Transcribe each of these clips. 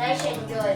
Nice enjoy.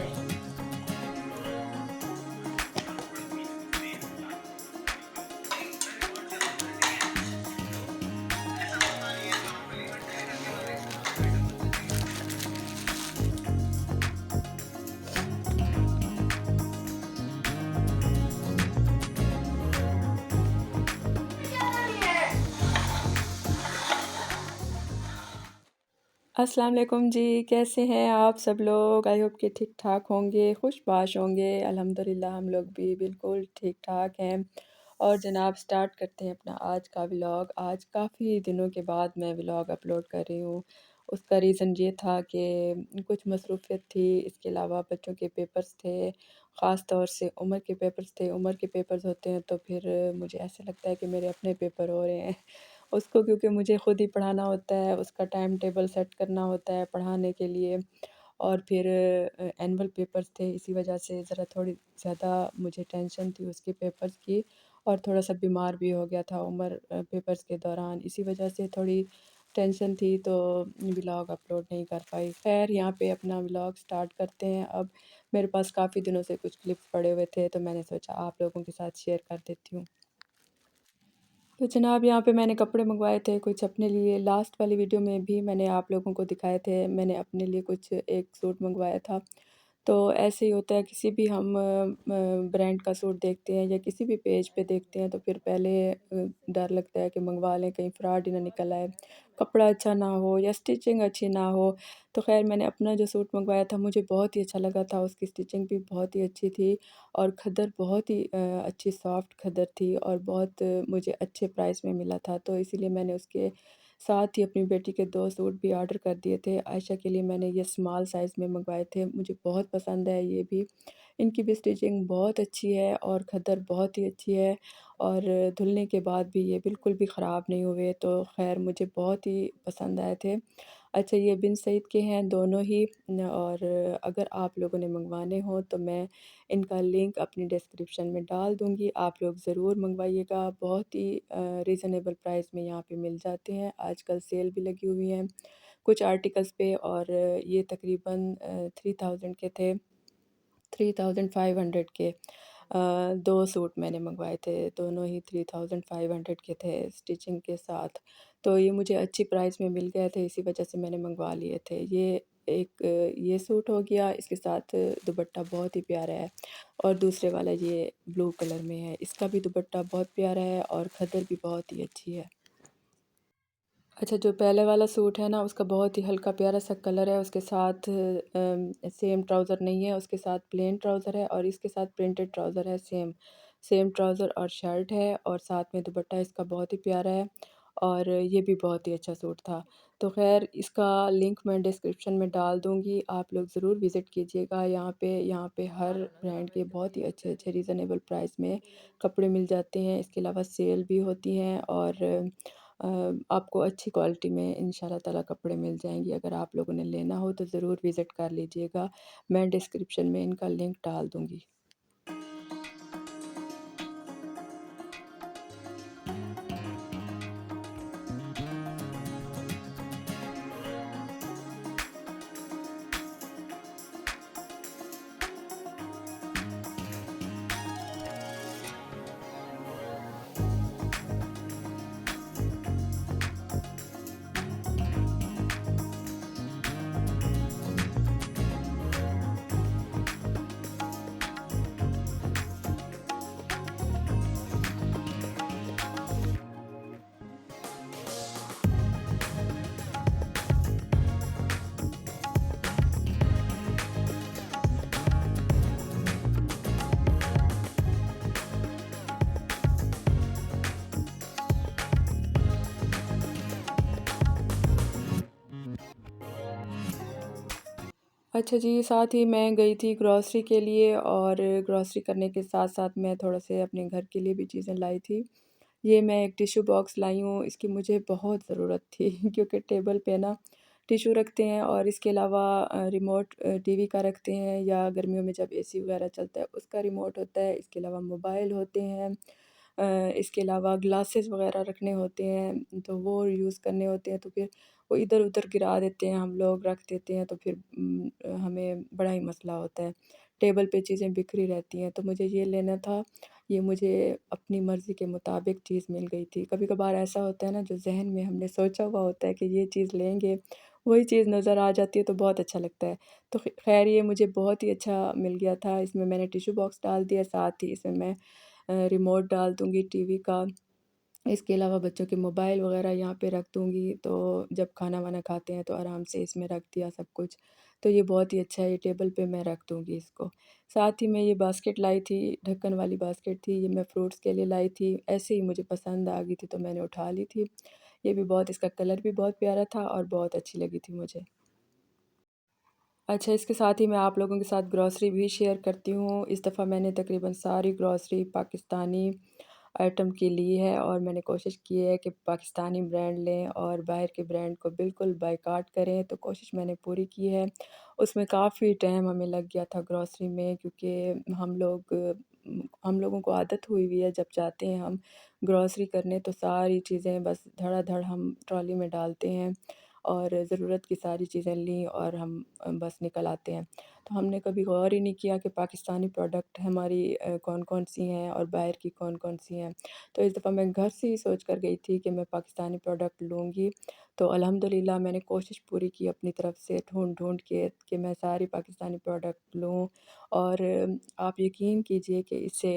अस्सलाम वालेकुम जी, कैसे हैं आप सब लोग? आई होप कि ठीक-ठाक होंगे, खुशबाश होंगे। अल्हम्दुलिल्लाह हम लोग भी बिल्कुल ठीक-ठाक हैं। और जनाब स्टार्ट करते हैं अपना आज का व्लॉग। आज काफ़ी दिनों के बाद मैं व्लॉग अपलोड कर रही हूँ। उसका रीज़न ये था कि कुछ मसरूफ़ियत थी, इसके अलावा बच्चों के पेपर्स थे, ख़ास तौर से उमर के पेपर्स थे। उमर के पेपर्स होते हैं तो फिर मुझे ऐसा लगता है कि मेरे अपने पेपर हो रहे हैं। उसको क्योंकि मुझे खुद ही पढ़ाना होता है, उसका टाइम टेबल सेट करना होता है पढ़ाने के लिए और फिर एनुअल पेपर्स थे, इसी वजह से ज़रा थोड़ी ज़्यादा मुझे टेंशन थी उसके पेपर्स की और थोड़ा-सा बीमार भी हो गया था उमर पेपर्स के दौरान, इसी वजह से थोड़ी टेंशन थी तो व्लॉग अपलोड नहीं कर पाई। ख़ैर यहाँ पे अपना व्लॉग स्टार्ट करते हैं अब। मेरे पास काफ़ी दिनों से कुछ क्लिप्स पड़े हुए थे तो मैंने सोचा आप लोगों के साथ शेयर कर देती हूँ। तो जनाब यहाँ पे मैंने कपड़े मँगवाए थे कुछ अपने लिए, लास्ट वाली वीडियो में भी मैंने आप लोगों को दिखाए थे, मैंने अपने लिए कुछ एक सूट मँगवाया था। तो ऐसे ही होता है किसी भी हम ब्रांड का सूट देखते हैं या किसी भी पेज पे देखते हैं तो फिर पहले डर लगता है कि मँगवा लें कहीं फ्रॉड ही ना निकल आए, कपड़ा अच्छा ना हो या स्टिचिंग अच्छी ना हो। तो ख़ैर मैंने अपना जो सूट मँगवाया था मुझे बहुत ही अच्छा लगा था, उसकी स्टिचिंग भी बहुत ही अच्छी थी और खद्दर बहुत ही अच्छी सॉफ्ट खद्दर थी और बहुत मुझे अच्छे प्राइस में मिला था। तो इसीलिए मैंने उसके साथ ही अपनी बेटी के 2 सूट भी ऑर्डर कर दिए थे। आयशा के लिए मैंने ये स्मॉल साइज़ में मँगवाए थे, मुझे बहुत पसंद है ये भी। इनकी भी स्टिचिंग बहुत अच्छी है और खद्दर बहुत ही अच्छी है और धुलने के बाद भी ये बिल्कुल भी ख़राब नहीं हुए, तो ख़ैर मुझे बहुत ही पसंद आए थे। अच्छा ये बिन सईद के हैं दोनों ही न और अगर आप लोगों ने मँगवाने हों तो मैं इनका लिंक अपनी डिस्क्रिप्शन में डाल दूँगी, आप लोग ज़रूर मँगवाइएगा। बहुत ही रीज़नेबल प्राइस में यहाँ पे मिल जाते हैं, आजकल सेल भी लगी हुई हैं कुछ आर्टिकल्स पे और ये तकरीबन 3000 के थे, 3500 के 2 सूट मैंने मँगवाए थे, दोनों ही 3500 के थे स्टिचिंग के साथ। तो ये मुझे अच्छी प्राइस में मिल गए थे, इसी वजह से मैंने मँगवा लिए थे। ये एक ये सूट हो गया, इसके साथ दुपट्टा बहुत ही प्यारा है और दूसरे वाला ये ब्लू कलर में है, इसका भी दुपट्टा बहुत प्यारा है और खद्दर भी बहुत ही अच्छी है। अच्छा, जो पहले वाला सूट है ना, उसका बहुत ही हल्का प्यारा-सा कलर है, उसके साथ सेम ट्राउज़र नहीं है, उसके साथ प्लेन ट्राउज़र है और इसके साथ प्रिंटेड ट्राउज़र है सेम। सेम ट्राउज़र और शर्ट है और साथ में दुपट्टा इसका बहुत ही प्यारा है और ये भी बहुत ही अच्छा सूट था। तो ख़ैर इसका लिंक मैं डिस्क्रिप्शन में डाल दूँगी, आप लोग ज़रूर विज़िट कीजिएगा यहाँ पे हर ब्रांड के बहुत ही अच्छे-अच्छे रीज़नेबल प्राइस में कपड़े मिल जाते हैं। इसके अलावा सेल भी होती हैं और आपको अच्छी क्वालिटी में इंशाल्लाह ताला कपड़े मिल जाएँगे। अगर आप लोगों ने लेना हो तो ज़रूर विज़िट कर लीजिएगा। मैं डिस्क्रिप्शन में इनका लिंक डाल दूँगी। अच्छा जी, साथ ही मैं गई थी ग्रॉसरी के लिए और ग्रॉसरी करने के साथ-साथ मैं थोड़ा-से अपने घर के लिए भी चीज़ें लाई थी। ये मैं एक टिश्यू बॉक्स लाई हूँ, इसकी मुझे बहुत ज़रूरत थी क्योंकि टेबल पे ना टिश्यू रखते हैं और इसके अलावा रिमोट टीवी का रखते हैं या गर्मियों में जब एसी वगैरह चलता है उसका रिमोट होता है, इसके अलावा मोबाइल होते हैं। इसके अलावा ग्लासेस वग़ैरह रखने होते हैं, तो वो यूज़ करने होते हैं, तो फिर वो इधर-उधर गिरा देते हैं, हम लोग रख देते हैं, तो फिर हमें बड़ा ही मसला होता है। टेबल पे चीज़ें बिखरी रहती हैं, तो मुझे ये लेना था, ये मुझे अपनी मर्ज़ी के मुताबिक चीज़ मिल गई थी। कभी-कभार ऐसा होता है ना, जो ज़हन में हमने सोचा हुआ होता है कि ये चीज़ लेंगे, वही चीज़ नज़र आ जाती है, तो बहुत अच्छा लगता है। तो ख़ैर ये मुझे बहुत ही अच्छा मिल गया था, इसमें मैंने टिश्यू बॉक्स डाल दिया, साथ ही इसमें मैं रिमोट डाल दूँगी टीवी का। इसके अलावा बच्चों के मोबाइल वग़ैरह यहाँ पे रख दूँगी, तो जब खाना-वाना खाते हैं तो आराम से इसमें रख दिया सब कुछ। तो ये बहुत ही अच्छा है, ये टेबल पे मैं रख दूँगी इसको। साथ ही मैं ये बास्केट लाई थी, ढक्कन वाली बास्केट थी, ये मैं फ्रूट्स के लिए लाई थी। ऐसे ही मुझे पसंद आ गई थी तो मैंने उठा ली थी। ये भी बहुत, इसका कलर भी बहुत प्यारा था और बहुत अच्छी लगी थी मुझे। अच्छा, इसके साथ ही मैं आप लोगों के साथ ग्रॉसरी भी शेयर करती हूँ। इस दफ़ा मैंने तकरीबन सारी ग्रॉसरी पाकिस्तानी आइटम की ली है और मैंने कोशिश की है कि पाकिस्तानी ब्रांड लें और बाहर के ब्रांड को बिल्कुल बायकॉट करें, तो कोशिश मैंने पूरी की है। उसमें काफ़ी टाइम हमें लग गया था ग्रॉसरी में, क्योंकि हम लोगों को आदत हुई हुई है, जब जाते हैं हम ग्रॉसरी करने तो सारी चीज़ें बस धड़ाधड़ हम ट्रॉली में डालते हैं और ज़रूरत की सारी चीज़ें लीं और हम बस निकल आते हैं। तो हमने कभी गौर ही नहीं किया कि पाकिस्तानी प्रोडक्ट हमारी कौन-कौन सी हैं और बाहर की कौन-कौन सी हैं। तो इस दफ़ा मैं घर से ही सोच कर गई थी कि मैं पाकिस्तानी प्रोडक्ट लूँगी। तो अल्हम्दुलिल्लाह मैंने कोशिश पूरी की अपनी तरफ से ढूँढ-ढूँढ के कि मैं सारी पाकिस्तानी प्रोडक्ट लूँ और आप यकीन कीजिए कि इससे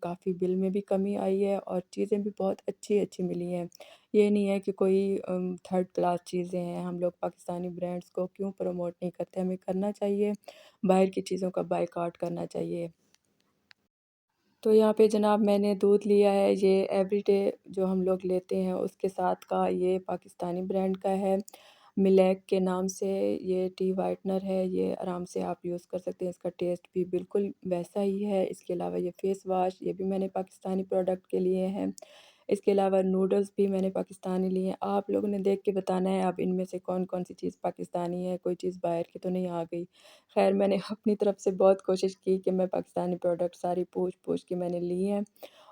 काफ़ी बिल में भी कमी आई है और चीज़ें भी बहुत अच्छी-अच्छी मिली हैं। ये नहीं है कि कोई थर्ड क्लास चीज़ें हैं, हम लोग पाकिस्तानी ब्रांड्स को क्यों प्रमोट नहीं करते, हमें करना चाहिए, बाहर की चीज़ों का बायकॉट करना चाहिए। तो यहाँ पे जनाब मैंने दूध लिया है, ये एवरीडे जो हम लोग लेते हैं उसके साथ का, ये पाकिस्तानी ब्रांड का है। मिलेक के नाम से ये टी व्हाइटनर है, ये आराम से आप यूज़ कर सकते हैं, इसका टेस्ट भी बिल्कुल वैसा ही है। इसके अलावा ये फेस वॉश, ये भी मैंने पाकिस्तानी प्रोडक्ट के लिए हैं। इसके अलावा नूडल्स भी मैंने पाकिस्तानी लिए हैं। आप लोगों ने देख के बताना है अब इनमें से कौन-कौन सी चीज़ पाकिस्तानी है, कोई चीज़ बाहर की तो नहीं आ गई। ख़ैर मैंने अपनी तरफ से बहुत कोशिश की कि मैं पाकिस्तानी प्रोडक्ट सारी पूछ-पूछ के मैंने ली हैं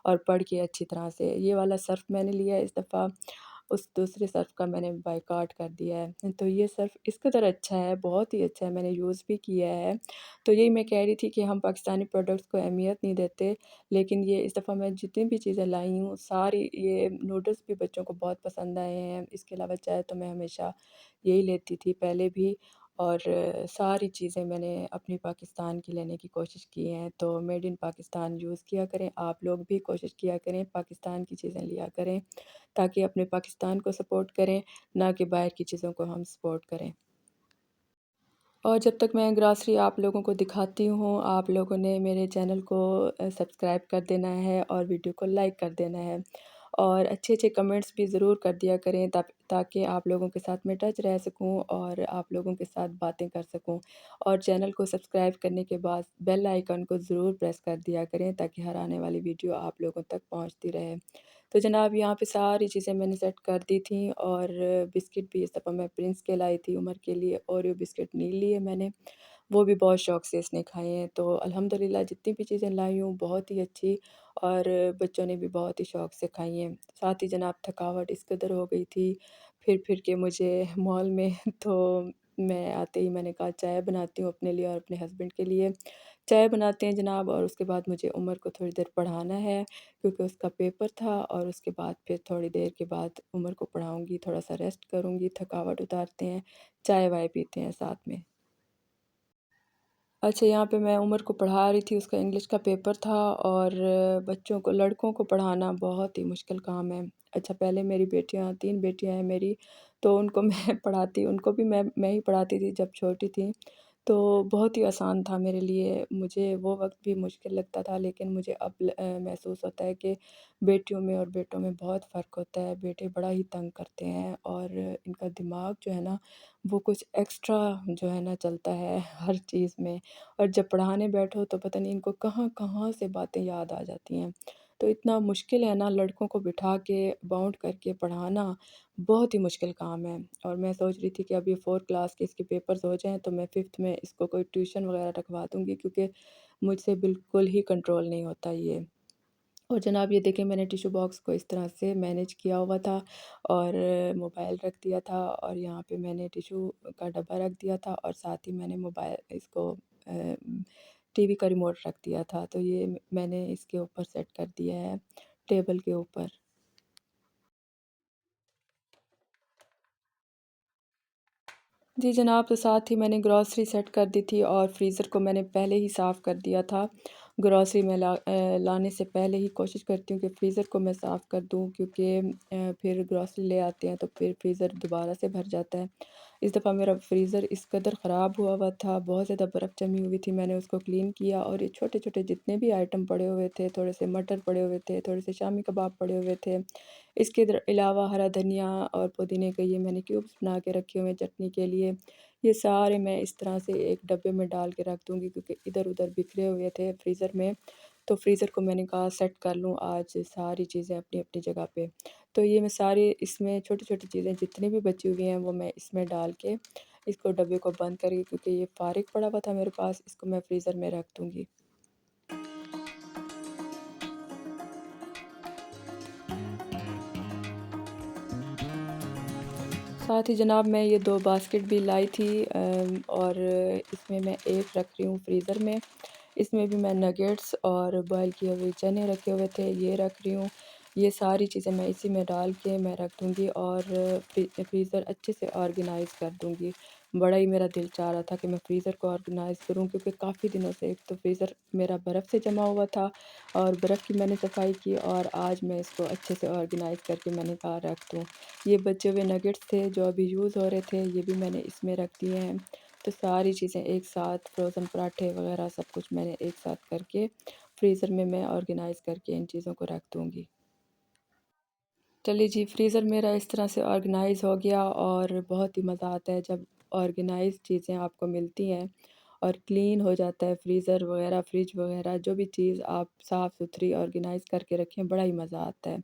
और पढ़ के अच्छी तरह से। ये वाला सर्फ़ मैंने लिया है इस दफ़ा, उस दूसरे सर्फ़ का मैंने बायकॉट कर दिया है। तो ये सर्फ़ इस कदर अच्छा है, बहुत ही अच्छा है, मैंने यूज़ भी किया है। तो यही मैं कह रही थी कि हम पाकिस्तानी प्रोडक्ट्स को अहमियत नहीं देते, लेकिन ये इस दफ़ा मैं जितनी भी चीज़ें लाई हूँ, सारी ये नूडल्स भी बच्चों को बहुत पसंद आए हैं। इसके अलावा चाय तो मैं हमेशा यही लेती थी पहले भी और सारी चीज़ें मैंने अपनी पाकिस्तान की लेने की कोशिश की हैं। तो मेड इन पाकिस्तान यूज़ किया करें, आप लोग भी कोशिश किया करें, पाकिस्तान की चीज़ें लिया करें, ताकि अपने पाकिस्तान को सपोर्ट करें, ना कि बाहर की चीज़ों को हम सपोर्ट करें। और जब तक मैं ग्रॉसरी आप लोगों को दिखाती हूँ, आप लोगों ने मेरे चैनल को सब्सक्राइब कर देना है और वीडियो को लाइक कर देना है। और अच्छे-अच्छे कमेंट्स भी ज़रूर कर दिया करें, ताकि आप लोगों के साथ मैं टच रह सकूँ और आप लोगों के साथ बातें कर सकूँ। और चैनल को सब्सक्राइब करने के बाद बेल आइकन को ज़रूर प्रेस कर दिया करें, ताकि हर आने वाली वीडियो आप लोगों तक पहुँचती रहे। तो जनाब यहाँ पे सारी चीज़ें मैंने सेट कर दी थी और बिस्किट भी इस दफ़ा मैं प्रिंस के लाई थी उमर के लिए, ओरियो बिस्किट नहीं लिए मैंने, वो भी बहुत शौक से इसने खाए हैं। तो अल्हम्दुलिल्लाह जितनी भी चीज़ें लाई हूँ बहुत ही अच्छी और बच्चों ने भी बहुत ही शौक से खाई हैं। साथ ही जनाब थकावट इस कदर हो गई थी फिर के मुझे मॉल में तो मैं आते ही मैंने कहा चाय बनाती हूँ अपने लिए और अपने हस्बैंड के लिए। चाय बनाते हैं जनाब और उसके बाद मुझे उमर को थोड़ी देर पढ़ाना है, क्योंकि उसका पेपर था और उसके बाद फिर थोड़ी देर के बाद उमर को पढ़ाऊँगी, थोड़ा-सा रेस्ट करूँगी, थकावट उतारते हैं, चाय-वाय पीते हैं साथ में। अच्छा, यहाँ पे मैं उमर को पढ़ा रही थी, उसका इंग्लिश का पेपर था और बच्चों को, लड़कों को पढ़ाना बहुत ही मुश्किल काम है। अच्छा, पहले मेरी बेटियाँ, 3 बेटियाँ हैं मेरी, तो उनको मैं पढ़ाती, उनको भी मैं ही पढ़ाती थी जब छोटी थीं। तो बहुत ही आसान था मेरे लिए, मुझे वो वक़्त भी मुश्किल लगता था, लेकिन मुझे अब महसूस होता है कि बेटियों में और बेटों में बहुत फ़र्क होता है। बेटे बड़ा ही तंग करते हैं और इनका दिमाग जो है ना, वो कुछ एक्स्ट्रा जो है ना चलता है हर चीज़ में, और जब पढ़ाने बैठो तो पता नहीं इनको कहाँ-कहाँ से बातें याद आ जाती हैं। तो इतना मुश्किल है ना लड़कों को बिठा के बाउंड करके पढ़ाना, बहुत ही मुश्किल काम है। और मैं सोच रही थी कि अब ये 4th क्लास के इसके पेपर्स हो जाएँ तो मैं 5th में इसको कोई ट्यूशन वग़ैरह रखवा दूँगी, क्योंकि मुझसे बिल्कुल ही कंट्रोल नहीं होता ये। और जनाब ये देखें मैंने टिश्यू बॉक्स को इस तरह से मैनेज किया हुआ था और मोबाइल रख दिया था और यहाँ पे मैंने टिश्यू का डब्बा रख दिया था और साथ ही मैंने मोबाइल इसको टीवी का रिमोट रख दिया था। तो ये मैंने इसके ऊपर सेट कर दिया है टेबल के ऊपर। जी जनाब, तो साथ ही मैंने ग्रॉसरी सेट कर दी थी और फ्रीज़र को मैंने पहले ही साफ़ कर दिया था। ग्रॉसरी मैं लाने से पहले ही कोशिश करती हूँ कि फ्रीज़र को मैं साफ़ कर दूँ क्योंकि फिर ग्रॉसरी ले आते हैं तो फिर फ्रीज़र दोबारा से भर जाता है। इस दफ़ा मेरा फ्रीज़र इस कदर ख़राब हुआ हुआ था, बहुत ज़्यादा बर्फ़ जमी हुई थी, मैंने उसको क्लीन किया और ये छोटे-छोटे जितने भी आइटम पड़े हुए थे, थोड़े से मटर पड़े हुए थे, थोड़े से शामी कबाब पड़े हुए थे, इसके अलावा हरा धनिया और पुदीने के ये मैंने क्यूब्स बना के रखे हुए हैं चटनी के लिए। ये सारे मैं इस तरह से एक डब्बे में डाल के रख दूँगी क्योंकि इधर-उधर बिखरे हुए थे फ्रीज़र में। तो फ्रीज़र को मैंने कहा सेट कर लूँ आज सारी चीज़ें अपनी-अपनी जगह पे। तो ये मैं सारी इसमें छोटी-छोटी चीज़ें जितनी भी बची हुई हैं वो मैं इसमें डाल के इसको डब्बे को बंद करके क्योंकि ये फ़ारिग पड़ा हुआ था मेरे पास, इसको मैं फ्रीज़र में रख दूँगी। साथ ही जनाब मैं ये 2 बास्केट भी लाई थी और इसमें मैं एक रख रही हूँ फ्रीज़र में। इसमें भी मैं नगेट्स और बॉयल किए हुए चने रखे हुए थे, ये रख रही हूँ। ये सारी चीज़ें मैं इसी में डाल के मैं रख दूँगी और फ्रीज़र अच्छे से ऑर्गेनाइज़ कर दूँगी। बड़ा ही मेरा दिल चाह रहा था कि मैं फ्रीज़र को ऑर्गेनाइज़ करूँ क्योंकि काफ़ी दिनों से एक तो फ्रीज़र मेरा बर्फ़ से जमा हुआ था और बर्फ़ की मैंने सफ़ाई की और आज मैं इसको अच्छे से ऑर्गेनाइज़ करके मैंने कहा रख दूँ। ये बचे हुए नगेट्स थे जो अभी यूज़ हो रहे थे, ये भी मैंने इसमें रख दिए हैं। तो सारी चीज़ें एक साथ फ्रोज़न पराठे वग़ैरह सब कुछ मैंने एक साथ करके फ्रीज़र में मैं ऑर्गेनाइज़ करके इन चीज़ों को रख दूँगी। चलिए जी, फ्रीज़र मेरा इस तरह से ऑर्गेनाइज़ हो गया और बहुत ही मज़ा आता है जब ऑर्गेनाइज़ चीज़ें आपको मिलती हैं और क्लीन हो जाता है फ्रीज़र वग़ैरह, फ्रिज वग़ैरह, जो भी चीज़ आप साफ़-सुथरी ऑर्गेनाइज़ करके रखें, बड़ा ही मज़ा आता है।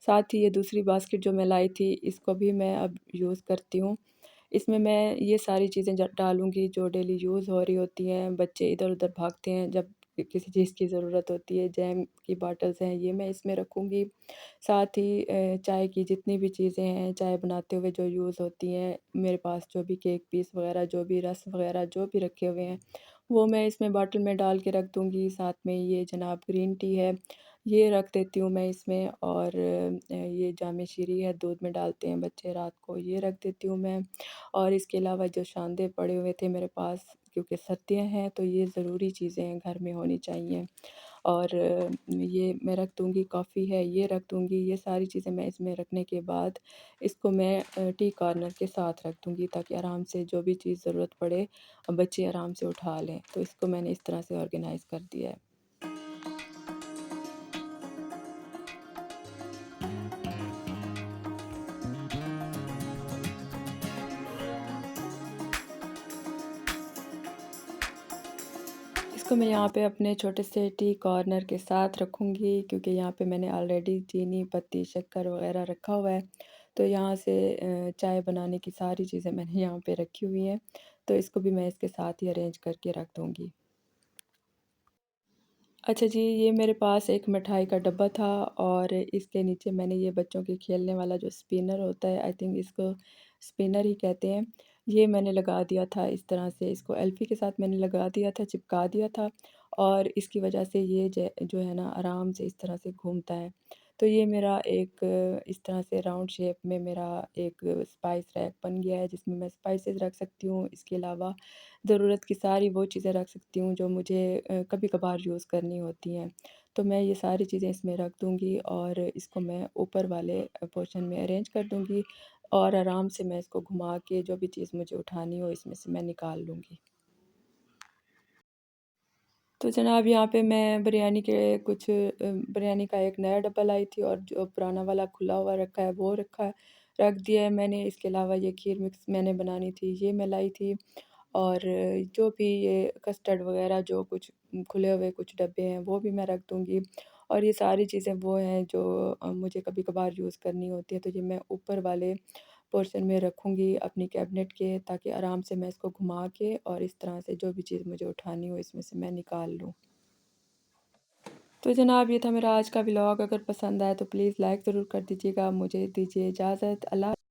साथ ही ये दूसरी बास्केट जो मैं लाई थी, इसको भी मैं अब यूज़ करती हूँ। इसमें मैं ये सारी चीज़ें डालूँगी जो डेली यूज़ हो रही होती हैं, बच्चे इधर-उधर भागते हैं जब किसी चीज़ की ज़रूरत होती है, जैम की बॉटल्स हैं, ये मैं इसमें रखूँगी। साथ ही चाय की जितनी भी चीज़ें हैं, चाय बनाते हुए जो यूज़ होती हैं, मेरे पास जो भी केक पीस वग़ैरह, जो भी रस्क वग़ैरह जो भी रखे हुए हैं, वो मैं इसमें बॉटल में डाल के रख दूँगी। साथ में ये जनाब ग्रीन टी है, ये रख देती हूँ मैं इसमें और ये जामे शीरी है, दूध में डालते हैं बच्चे रात को, ये रख देती हूँ मैं। और इसके अलावा जो शांदे पड़े हुए थे मेरे पास क्योंकि सर्दियाँ हैं, तो ये ज़रूरी चीज़ें हैं, घर में होनी चाहिए। और ये मैं रख दूँगी, कॉफ़ी है ये रख दूँगी, ये सारी चीज़ें मैं इसमें रखने के बाद इसको मैं टी कॉर्नर के साथ रख दूँगी ताकि आराम से जो भी चीज़ ज़रूरत पड़े बच्चे आराम से उठा लें। तो इसको मैंने इस तरह से ऑर्गेनाइज़ कर दिया है। इसको मैं यहाँ पे अपने छोटे से टी कॉर्नर के साथ रखूँगी क्योंकि यहाँ पे मैंने ऑलरेडी चीनी, पत्ती, शक्कर वग़ैरह रखा हुआ है। तो यहाँ से चाय बनाने की सारी चीज़ें मैंने यहाँ पे रखी हुई हैं। तो इसको भी मैं इसके साथ ही अरेंज करके रख दूँगी। अच्छा जी, ये मेरे पास एक मिठाई का डब्बा था और इसके नीचे मैंने ये बच्चों के खेलने वाला जो स्पिनर होता है, आई थिंक इसको स्पिनर ही कहते हैं, ये मैंने लगा दिया था इस तरह से, इसको एल्फ़ी के साथ मैंने लगा दिया था, चिपका दिया था और इसकी वजह से ये जो है ना आराम से इस तरह से घूमता है। तो ये मेरा एक इस तरह से राउंड शेप में मेरा एक स्पाइस रैक बन गया है जिसमें मैं स्पाइसेस रख सकती हूँ। इसके अलावा ज़रूरत की सारी वो चीज़ें रख सकती हूँ जो मुझे कभी-कभार यूज़ करनी होती हैं। तो मैं ये सारी चीज़ें इसमें रख दूँगी और इसको मैं ऊपर वाले पोर्शन में अरेंज कर दूँगी और आराम से मैं इसको घुमा के जो भी चीज़ मुझे उठानी हो इसमें से मैं निकाल लूँगी। तो जनाब यहाँ पे मैं बिरयानी के बिरयानी का एक नया डब्बा लाई थी और जो पुराना वाला खुला हुआ रखा है वो रख दिया है मैंने। इसके अलावा ये खीर मिक्स मैंने बनानी थी ये मैं लाई थी और जो भी ये कस्टर्ड वग़ैरह जो कुछ खुले हुए कुछ डब्बे हैं वो भी मैं रख दूँगी। और ये सारी चीज़ें वो हैं जो मुझे कभी-कभार यूज़ करनी होती है तो ये मैं ऊपर वाले पोर्शन में रखूँगी अपनी कैबिनेट के ताकि आराम से मैं इसको घुमा के और इस तरह से जो भी चीज़ मुझे उठानी हो इसमें से मैं निकाल लूँ। तो जनाब ये था मेरा आज का व्लॉग। अगर पसंद आए तो प्लीज़ लाइक ज़रूर कर दीजिएगा। मुझे दीजिए इजाज़त। अल्लाह